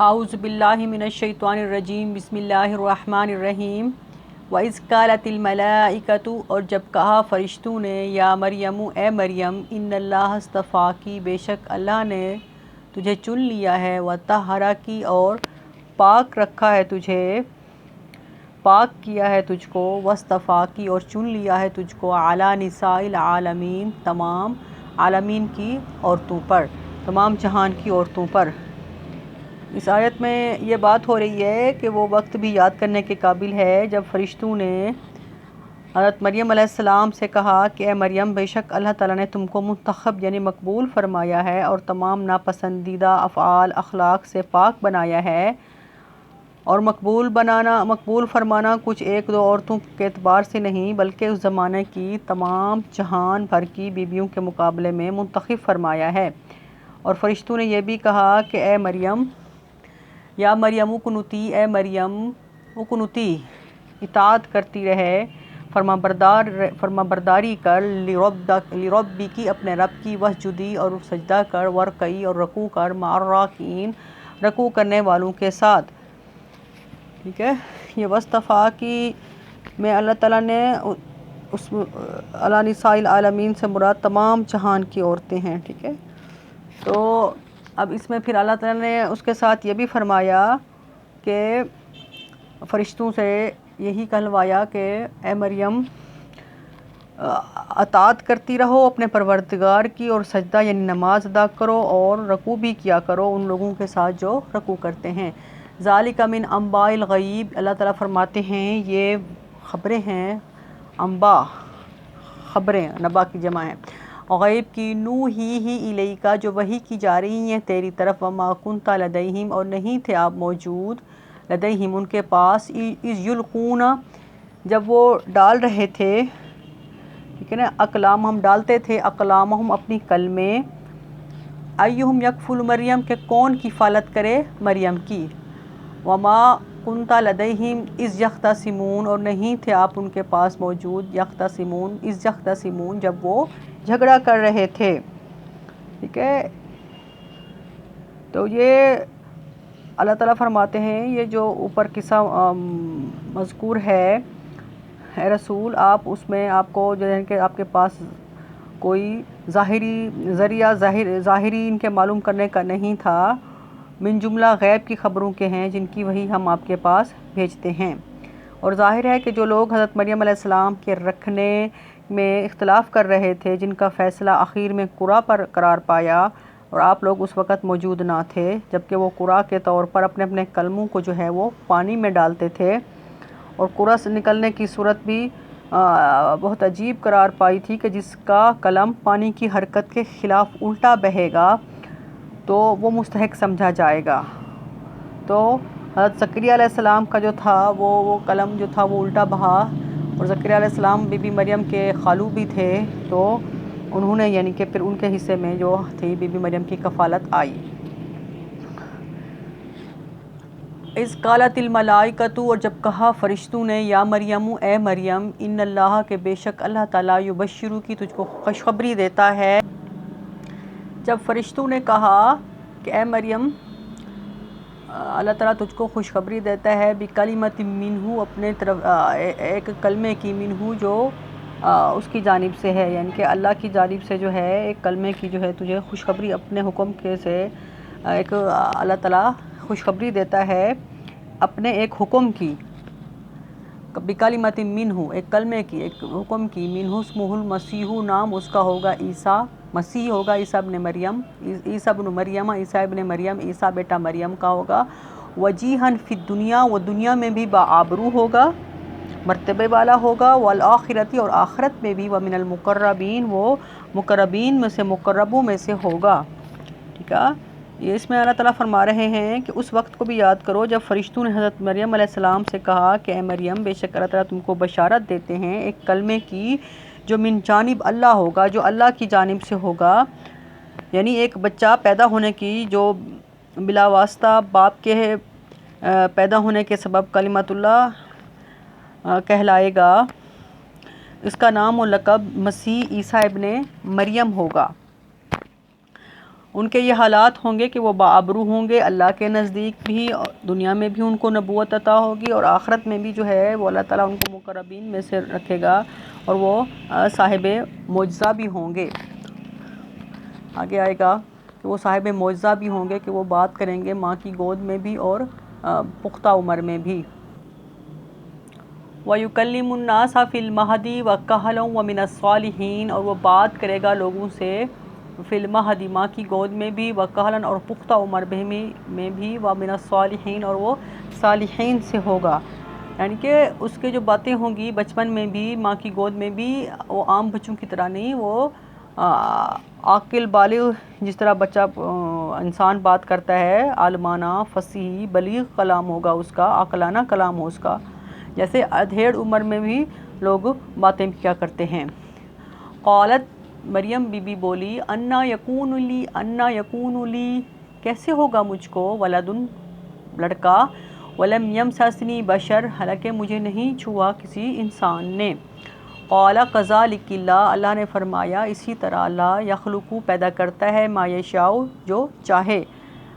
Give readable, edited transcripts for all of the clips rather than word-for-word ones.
اعوذ باللہ من الشیطان الرجیم بسم اللہ الرحمن الرحیم وَإِذْ قَالَتِ الْمَلَائِكَةُ اور جب کہا فرشتوں نے یا مریم اے مریم ان اللہ اصطفاکی بے شک اللہ نے تجھے چن لیا ہے وطہرکی اور پاک رکھا ہے تجھے پاک کیا ہے تجھ کو واصطفاکی اور چن لیا ہے تجھ کو علی نساء العالمین تمام عالمین کی عورتوں پر تمام جہان کی عورتوں پر۔ اس آیت میں یہ بات ہو رہی ہے کہ وہ وقت بھی یاد کرنے کے قابل ہے جب فرشتوں نے حضرت مریم علیہ السلام سے کہا کہ اے مریم بے شک اللہ تعالیٰ نے تم کو منتخب یعنی مقبول فرمایا ہے اور تمام ناپسندیدہ افعال اخلاق سے پاک بنایا ہے، اور مقبول فرمانا کچھ ایک دو عورتوں کے اعتبار سے نہیں بلکہ اس زمانے کی تمام جہان بھر کی بیویوں کے مقابلے میں منتخب فرمایا ہے۔ اور فرشتوں نے یہ بھی کہا کہ اے مریم یا مریم اقنتی اے مریم اقنتی اطاعت کرتی رہے فرما برداری کر لربی کی اپنے رب کی وسجدی اور سجدہ کر ورکعی اور رکوع کر مع الراکعین رکوع کرنے والوں کے ساتھ۔ ٹھیک ہے، یہ واصطفاکی میں اللہ تعالیٰ نے اس علی نساء العالمین سے مراد تمام جہان کی عورتیں ہیں۔ ٹھیک ہے، تو اب اس میں پھر اللہ تعالیٰ نے اس کے ساتھ یہ بھی فرمایا کہ فرشتوں سے یہی کہلوایا کہ اے مریم اطاعت کرتی رہو اپنے پروردگار کی اور سجدہ یعنی نماز ادا کرو اور رکوع بھی کیا کرو ان لوگوں کے ساتھ جو رکوع کرتے ہیں۔ ذالک من انباء الغیب، اللہ تعالیٰ فرماتے ہیں یہ خبریں ہیں، انباء خبریں نبا کی جمع ہے، غیب کی، نوحیہ الیک جو وحی کی جا رہی ہیں تیری طرف، وما کنت لدیہم اور نہیں تھے آپ موجود، لدیہم ان کے پاس، اذ یلقون جب وہ ڈال رہے تھے، ٹھیک ہے نا، اقلام ہم ڈالتے تھے اقلامہم اپنی کلمے، ایہم یکفل مریم کہ کون کفالت کرے مریم کی، وما کنت لدیہم اذ یختصمون اور نہیں تھے آپ ان کے پاس موجود، یختصمون اذ یختصمون جب وہ جھگڑا کر رہے تھے۔ ٹھیک ہے، تو یہ اللہ تعالیٰ فرماتے ہیں یہ جو اوپر قصہ مذکور ہے اے رسول آپ اس میں آپ کو جو ہے کہ آپ کے پاس کوئی ظاہری ان کے معلوم کرنے کا نہیں تھا، من جملہ غیب کی خبروں کے ہیں جن کی وحی ہم آپ کے پاس بھیجتے ہیں۔ اور ظاہر ہے کہ جو لوگ حضرت مریم علیہ السلام کے رکھنے میں اختلاف کر رہے تھے جن کا فیصلہ اخیر میں قرا پر قرار پایا اور آپ لوگ اس وقت موجود نہ تھے جبکہ وہ قرا کے طور پر اپنے اپنے کلموں کو جو ہے وہ پانی میں ڈالتے تھے، اور قرا سے نکلنے کی صورت بھی بہت عجیب قرار پائی تھی کہ جس کا قلم پانی کی حرکت کے خلاف الٹا بہے گا تو وہ مستحق سمجھا جائے گا۔ تو حضرت زکریا علیہ السلام کا جو تھا وہ قلم جو تھا وہ الٹا بہا، اور زکریا علیہ السلام بی بی مریم کے خالو بھی تھے، تو انہوں نے یعنی کہ پھر ان کے حصے میں جو تھی بی بی مریم کی کفالت آئی۔ اذ قالت الملائکۃ اور جب کہا فرشتوں نے یا مریم اے مریم ان اللہ کے بے شک اللہ تعالیٰ یبشرو کی تجھ کو خوشخبری دیتا ہے، جب فرشتوں نے کہا کہ اے مریم اللہ تعالیٰ تجھ کو خوشخبری دیتا ہے بکلمۃ منہ اپنے طرف ایک کلمے کی، منہ جو اس کی جانب سے ہے، یعنی کہ اللہ کی جانب سے جو ہے ایک کلمے کی جو ہے تجھے خوشخبری اپنے حکم کے سے ایک اللہ تعالیٰ خوشخبری دیتا ہے اپنے ایک حکم کی، بکلمۃ منہ ایک کلمے کی ایک حکم کی، منہ اسمہ المسیح نام اس کا ہوگا عیسیٰ، مسیح ہوگا عیسیٰ ابن مریم، عیسیٰ ابن مریم عیسیٰ ابن مریم عیسیٰ بیٹا مریم کا ہوگا، وجیہاً فی الدنیا وہ دنیا میں بھی باآبرو ہوگا، مرتبے والا ہوگا، والآخرتی اور آخرت میں بھی، ومن المقربین وہ مقربین میں سے مقربوں میں سے ہوگا۔ ٹھیک ہے، یہ اس میں اللہ تعالیٰ فرما رہے ہیں کہ اس وقت کو بھی یاد کرو جب فرشتوں نے حضرت مریم علیہ السلام سے کہا کہ اے مریم بے شک اللہ تعالیٰ تم کو بشارت دیتے ہیں ایک کلمے کی جو من جانب اللہ ہوگا، جو اللہ کی جانب سے ہوگا، یعنی ایک بچہ پیدا ہونے کی جو بلا واسطہ باپ کے پیدا ہونے کے سبب کلمۃ اللہ کہلائے گا، اس کا نام و لقب مسیح عیسیٰ ابن مریم ہوگا۔ ان کے یہ حالات ہوں گے کہ وہ باابرو ہوں گے اللہ کے نزدیک بھی، اور دنیا میں بھی ان کو نبوت عطا ہوگی، اور آخرت میں بھی جو ہے وہ اللہ تعالیٰ ان کو مقربین میں سے رکھے گا، اور وہ صاحب معجزہ بھی ہوں گے۔ آگے آئے گا کہ وہ صاحب معجزہ بھی ہوں گے، کہ وہ بات کریں گے ماں کی گود میں بھی اور پختہ عمر میں بھی۔ وَيُكَلِّمُ النَّاسَ فِي الْمَهْدِ وَكَهْلًا وَمِنَ الصَّالِحِينَ، اور وہ بات کرے گا لوگوں سے فی المہدی ماں کی گود میں بھی، وَكَهْلًا اور پختہ عمر میں بھی، وَمِنَ الصَّالِحِينَ اور وہ صالحین سے ہوگا، یعنی کہ اس کے جو باتیں ہوں گی بچپن میں بھی ماں کی گود میں بھی، وہ عام بچوں کی طرح نہیں، وہ عاقل بالغ جس طرح بچہ انسان بات کرتا ہے، عالمانہ فصیح بلیغ کلام ہوگا اس کا، عاقلانہ کلام ہو اس کا، جیسے ادھیڑ عمر میں بھی لوگ باتیں کیا کرتے ہیں۔ قالت مریم بی بی بولی، انا یکون لی کیسے ہوگا مجھ کو، ولدن لڑکا، ولم یمسسنی بشر حالانکہ مجھے نہیں چھوا کسی انسان نے۔ قال کذالک اللہ نے فرمایا اسی طرح اللہ یخلق پیدا کرتا ہے، ما یشاء جو چاہے،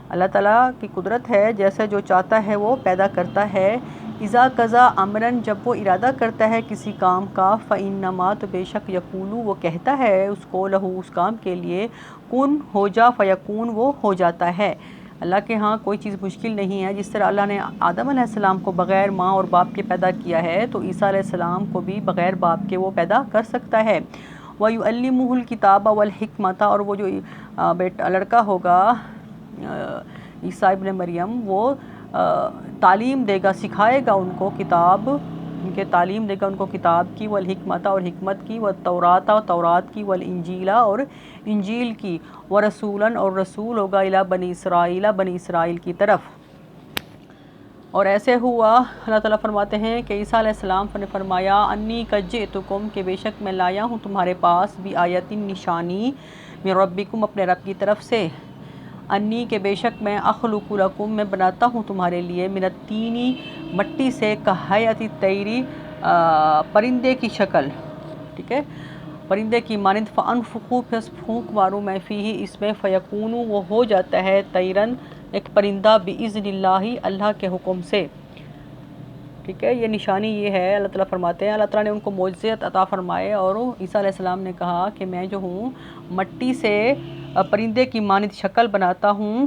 اللہ تعالیٰ کی قدرت ہے، جیسے جو چاہتا ہے وہ پیدا کرتا ہے۔ اذا قضا امرن جب وہ ارادہ کرتا ہے کسی کام کا، فانما تو بے شک یقول وہ کہتا ہے اس کو، لہو اس کام کے لیے، کن ہو جا، فیکون وہ ہو جاتا ہے۔ اللہ کے ہاں کوئی چیز مشکل نہیں ہے، جس طرح اللہ نے آدم علیہ السلام کو بغیر ماں اور باپ کے پیدا کیا ہے، تو عیسیٰ علیہ السلام کو بھی بغیر باپ کے وہ پیدا کر سکتا ہے۔ وَيُعَلِّمُهُ الْكِتَابَ وَالْحِکْمَةَ اور وہ جو لڑکا ہوگا عیسیٰ ابن مریم، وہ تعلیم دے گا، سکھائے گا ان کو کتاب، ان کے تعلیم دے گا ان کو کتاب کی، والحکمت اور حکمت کی، والتوراۃ اور تورات کی، والانجیل اور انجیل کی، ورسولاً اور رسول ہوگا، الی بنی اسرائیل بنی اسرائیل کی طرف۔ اور ایسے ہوا، اللہ تعالیٰ فرماتے ہیں کہ عیسیٰ علیہ السلام نے فرمایا، انی قد جئتکم کہ بے شک میں لایا ہوں تمہارے پاس، بآیت نشانی، من ربکم اپنے رب کی طرف سے، انی کہ بے شک میں اخلق لکم میں بناتا ہوں تمہارے لیے، من الطین مٹی سے، کہیئۃ الطیر پرندے کی شکل، ٹھیک ہے، پرندے کی مانند، فانفخوا پس پھونک ماروں میں فیہ اس میں، فیکون وہ ہو جاتا ہے، طیرن ایک پرندہ، باذن اللہ اللہ کے حکم سے، ٹھیک ہے۔ یہ نشانی یہ ہے، اللہ تعالیٰ فرماتے ہیں، اللہ تعالیٰ نے ان کو معجزات عطا فرمائے، اور عیسیٰ علیہ السلام نے کہا کہ میں جو ہوں مٹی سے پرندے کی مانند شکل بناتا ہوں،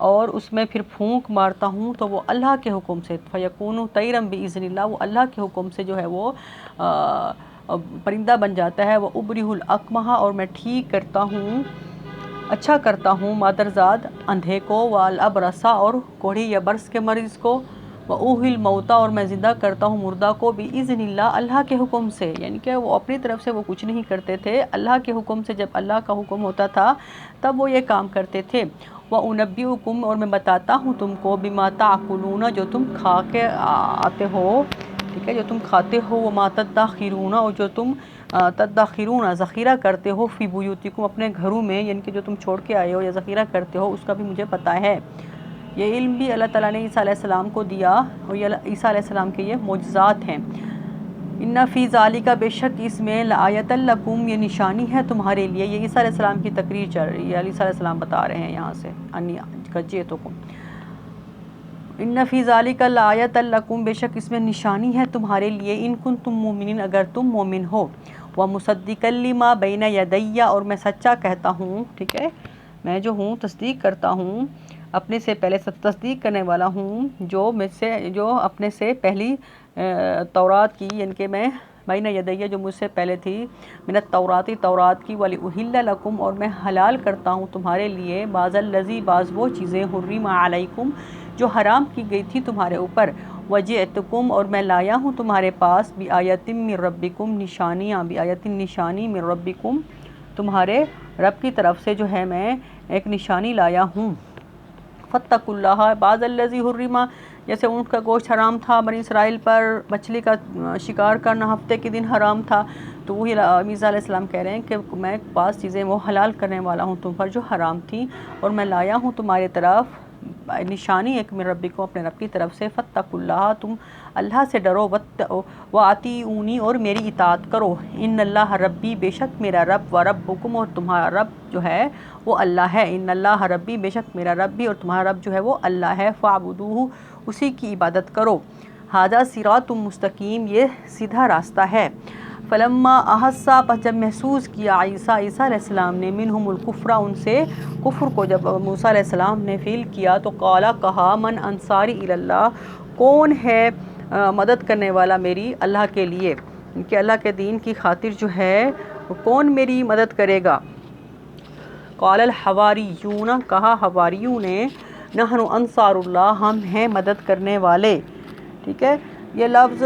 اور اس میں پھر پھونک مارتا ہوں تو وہ اللہ کے حکم سے، فیکون طیرا باذن اللہ، وہ اللہ کے حکم سے جو ہے وہ پرندہ بن جاتا ہے۔ وہ ابرئ الاکمہ اور میں ٹھیک کرتا ہوں، اچھا کرتا ہوں، مادرزاد اندھے کو، والابرص اور کوڑھی یا برس کے مریض کو، وأحیی الموتیٰ اور میں زندہ کرتا ہوں مردہ کو، بإذن اللہ اللہ کے حکم سے، یعنی کہ وہ اپنی طرف سے وہ کچھ نہیں کرتے تھے، اللہ کے حکم سے، جب اللہ کا حکم ہوتا تھا تب وہ یہ کام کرتے تھے۔ وأنبئکم اور میں بتاتا ہوں تم کو، بما تأکلون جو تم کھا کے آتے ہو، ٹھیک ہے، جو تم کھاتے ہو، وما تدخرون اور جو تم تدخرون ذخیرہ کرتے ہو، فی بیوتکم اپنے گھروں میں، یعنی کہ جو تم چھوڑ کے آئے ہو یا ذخیرہ کرتے ہو، اس کا بھی مجھے پتہ ہے۔ یہ علم بھی اللہ تعالیٰ نے عیسیٰ علیہ السلام کو دیا، اور یہ عیسیٰ علیہ السلام کے یہ معجزات ہیں۔ ان فی ذالک بے شک اس میں، لآیۃ لکم یہ نشانی ہے تمہارے لیے، یہ عیسیٰ علیہ السلام کی تقریر چل رہی ہے، عیسیٰ علیہ السلام بتا رہے ہیں یہاں سے، انی قد جئتکم، ان فی ذالک لآیۃ لکم بے شک اس میں نشانی ہے تمہارے لیے، ان کنتم مومنین اگر تم مومن ہو، ومصدقا لما بین یدی اور میں سچا کہتا ہوں، ٹھیک ہے، میں جو ہوں تصدیق کرتا ہوں، اپنے سے پہلے تصدیق کرنے والا ہوں، جو اپنے سے پہلی تورات کی، یعنی کہ میں بین یدیہ جو مجھ سے پہلے تھی، من التوراۃ تورات کی، ولاحل لکم اور میں حلال کرتا ہوں تمہارے لیے، بعض الذی بعض وہ چیزیں، حرم علیکم جو حرام کی گئی تھی تمہارے اوپر، وجئتکم اور میں لایا ہوں تمہارے پاس، بآیۃ من ربکم نشانیاں، بآیۃ نشانی من ربکم تمہارے رب کی طرف سے جو ہے میں ایک نشانی لایا ہوں۔ فاتقوا اللہ، بعض الذی حرم جیسے اونٹ کا گوشت حرام تھا بنی اسرائیل پر، مچھلی کا شکار کرنا ہفتے کے دن حرام تھا، تو وہی عیسیٰ علیہ السلام کہہ رہے ہیں کہ میں بعض چیزیں وہ حلال کرنے والا ہوں تم پر جو حرام تھیں، اور میں لایا ہوں تمہاری طرف نشانی ایک من ربکم اپنے رب کی طرف سے، فاتقوا اللہ تم اللہ سے ڈرو، واطیعونی اور میری اطاعت کرو، ان اللہ ربی بے شک میرا رب، و ربکم اور تمہارا رب جو ہے وہ اللہ ہے، ان اللہ ربی بے شک میرا رب بھی اور تمہارا رب جو ہے وہ اللہ ہے، فاعبدوہ اسی کی عبادت کرو، ھذا صراط مستقیم یہ سیدھا راستہ ہے۔ فلما احسا پس جب محسوس کیا عیسیٰ علیہ السلام نے منہم الکفر ان سے کفر کو، جب موسیٰ علیہ السلام نے فیل کیا تو قالا کہا من انصاری الی اللہ کون ہے مدد کرنے والا میری اللہ کے لیے، کہ اللہ کے دین کی خاطر جو ہے کون میری مدد کرے گا۔ قال الحواریون کہا حواریوں نے نحن انصار اللہ ہم ہیں مدد کرنے والے، ٹھیک ہے۔ یہ لفظ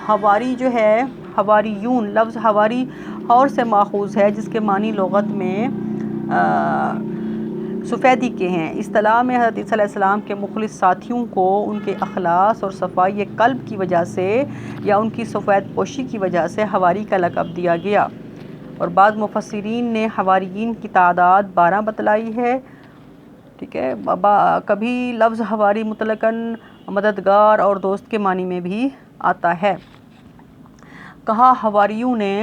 حواری جو ہے، حواریون لفظ حواری اور سے ماخوذ ہے جس کے معنی لغت میں سفیدی کے ہیں۔ اصطلاح میں حضرت عیسیٰ علیہ السلام کے مخلص ساتھیوں کو ان کے اخلاص اور صفائی قلب کی وجہ سے یا ان کی سفید پوشی کی وجہ سے حواری کا لقب دیا گیا، اور بعض مفسرین نے حواریین کی تعداد 12 بتلائی ہے، ٹھیک ہے۔ کبھی لفظ حواری مطلقاً مددگار اور دوست کے معنی میں بھی آتا ہے۔ کہا حواریوں نے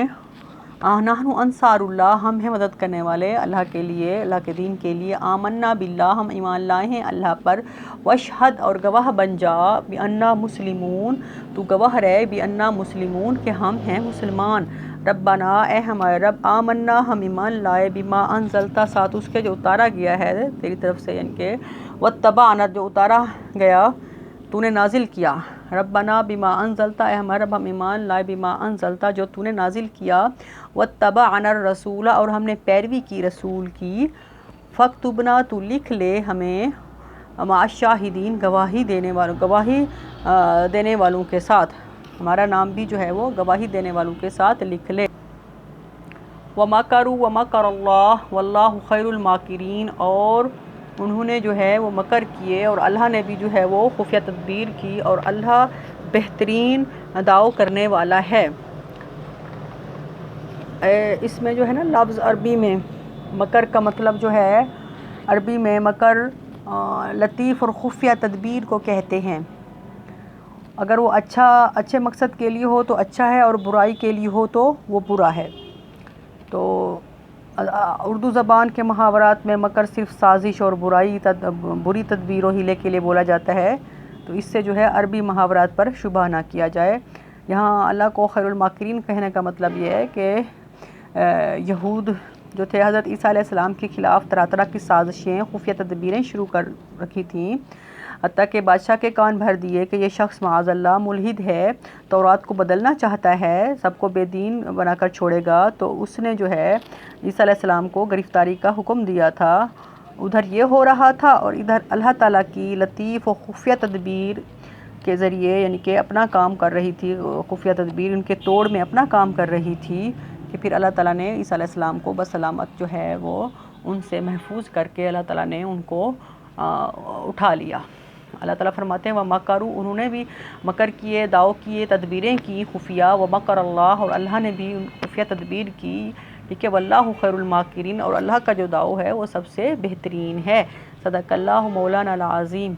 نحن انصار اللہ ہم ہیں مدد کرنے والے اللہ کے لیے، اللہ کے دین کے لیے، آمنا باللہ ہم ایمان لائے ہیں اللہ پر، واشہد اور گواہ بن جا بأننا مسلمون تو گواہ رہے بأننا مسلمون کہ ہم ہیں مسلمان، ربنا اے ہمارے رب، آمنا ہم ایمان لائے بما انزلتا ساتھ اس کے جو اتارا گیا ہے تیری طرف سے، یعنی کہ واتبعنا جو اتارا گیا تو نے نازل کیا، ربنا بما انزلتا اے ہمارا رب ہم ایمان لائے بما انزلتا جو تو نے نازل کیا، واتبعنا الرسول اور ہم نے پیروی کی رسول کی، فاکتبنا تو لکھ لے ہمیں مع الشاہدین گواہی دینے والوں کے ساتھ، ہمارا نام بھی جو ہے وہ گواہی دینے والوں کے ساتھ لکھ لے۔ وَمَكَرُوا وَمَكَرَ اللَّهُ وَاللَّهُ خَيْرُ الْمَاكِرِينَ اور انہوں نے جو ہے وہ مکر کیے اور اللہ نے بھی جو ہے وہ خفیہ تدبیر کی، اور اللہ بہترین داؤ کرنے والا ہے۔ اس میں جو ہے نا لفظ عربی میں مکر کا مطلب جو ہے عربی میں مکر لطیف اور خفیہ تدبیر کو کہتے ہیں۔ اگر وہ اچھے مقصد کے لیے ہو تو اچھا ہے، اور برائی کے لیے ہو تو وہ برا ہے۔ تو اردو زبان کے محاورات میں مکر صرف سازش اور بری تدبیر و حیلے کے لیے بولا جاتا ہے، تو اس سے جو ہے عربی محاورات پر شبہ نہ کیا جائے۔ یہاں اللہ کو خیر الماکرین کہنے کا مطلب یہ ہے کہ یہود جو تھے حضرت عیسیٰ علیہ السلام کے خلاف طرح طرح کی سازشیں، خفیہ تدبیریں شروع کر رکھی تھیں، حتیٰ کہ بادشاہ کے کان بھر دیے کہ یہ شخص معاذ اللہ ملحد ہے، تورات کو بدلنا چاہتا ہے، سب کو بے دین بنا کر چھوڑے گا، تو اس نے جو ہے عیسیٰ علیہ السلام کو گرفتاری کا حکم دیا تھا۔ ادھر یہ ہو رہا تھا اور ادھر اللہ تعالیٰ کی لطیف و خفیہ تدبیر کے ذریعے، یعنی کہ اپنا کام کر رہی تھی، خفیہ تدبیر ان کے توڑ میں اپنا کام کر رہی تھی، کہ پھر اللہ تعالیٰ نے عیسیٰ علیہ السلام کو بسلامت جو ہے وہ ان سے محفوظ کر کے اللہ تعالیٰ نے ان کو اٹھا لیا۔ اللہ تعالیٰ فرماتے ہیں وَمَكَرُوا انہوں نے بھی مکر کیے، داؤ کیے، تدبیریں کی خفیہ، وَمَكَرَ اللَّهُ اور اللہ نے بھی خفیہ تدبیر کی، ٹھیک ہے، وَاللَّهُ خَيْرُ الْمَاكِرِينَ اور اللہ کا جو داؤ ہے وہ سب سے بہترین ہے۔ صدق اللہ مولانا العظیم۔